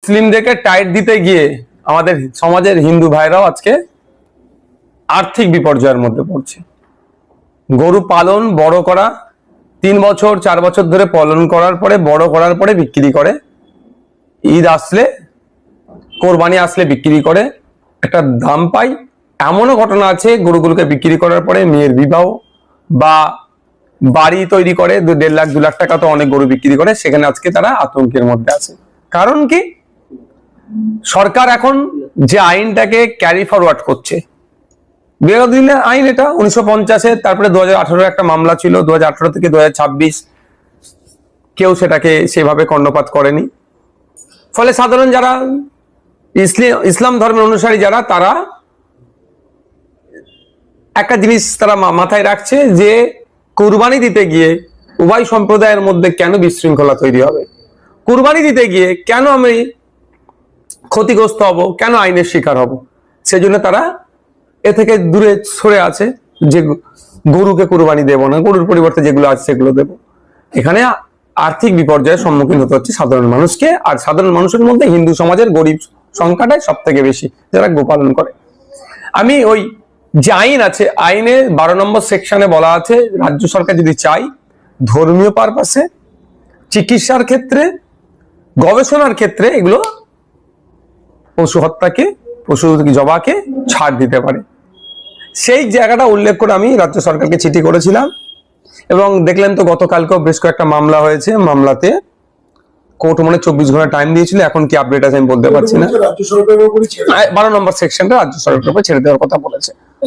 মুসলিমদেরকে টাইট দিতে গিয়ে আমাদের সমাজের হিন্দু ভাইরাও আজকে আর্থিক বিপর্যয়ের মধ্যে পড়ছে। গরু পালন বড় করা, 3 বছর 4 বছর ধরে পালন করার পরে বড় করার পরে বিক্রি করে, ঈদ আসলে কোরবানি আসলে বিক্রি করে, একটা দাম পাই। এমনও ঘটনা আছে গরুগুলোকে বিক্রি করার পরে মেয়ের বিবাহ বা বাড়ি তৈরি করে, 1.5 লাখ 2 লাখ টাকা তো অনেক গরু বিক্রি করে, সেখানে আজকে তারা আতঙ্কের মধ্যে আছে। কারণ কি, সরকার এখন যে আইনটাকে ক্যারি ফরওয়ার্ড করছে, বিগত দিনের আইন এটা 1950-এ, তারপরে 2018 একটা মামলা ছিল, 2018 থেকে 2026 কেউ সেটাকে সেভাবে কর্ণপাত করেনি। ফলে সাধারণ যারা ইসলাম ধর্মের অনুসারী যারা, তারা একটা জিনিস তারা মাথায় রাখছে যে কুরবানি দিতে গিয়ে উভয় সম্প্রদায়ের মধ্যে কেন বিশৃঙ্খলা তৈরি হবে, কুরবানি দিতে গিয়ে কেন আমি ক্ষতিগ্রস্ত হব, কেন আইনের শিকার হব। সেজন্য তারা এ থেকে দূরে সরে আছে যে গরুকে কুরবানি দেব না, গরুর পরিবর্তে যেগুলো আছে সেগুলো দেব। এখানে আর্থিক বিপর্যয়ের সম্মুখীন হতে হচ্ছে সাধারণ মানুষকে, আর সাধারণ মানুষের মধ্যে হিন্দু সমাজের গরিব সংখ্যাটাই সব থেকে বেশি যারা গোপালন করে। আমি ওই যে আইন আছে, আইনে 12 নম্বর সেকশনে বলা আছে রাজ্য সরকার যদি চাই ধর্মীয় পারপাসে, চিকিৎসার ক্ষেত্রে, গবেষণার ক্ষেত্রে এগুলো পশু হত্যাকে, পশু জবাকে ছাড় দিতে পারে। সেই জায়গাটা উল্লেখ করে আমি রাজ্য সরকারকে চিঠি করেছিলাম, এবং দেখলেন তো গতকালকেও বেশ কয়েকটা মামলা হয়েছে। মামলাতে কোর্ট 24 ঘন্টা টাইম দিয়েছিল, এখন কি আপডেট আছে আমি বলতে পারছি না। 12 নম্বর সেকশনটা রাজ্য সরকারের উপর ছেড়ে দেওয়ার কথা বলেছে।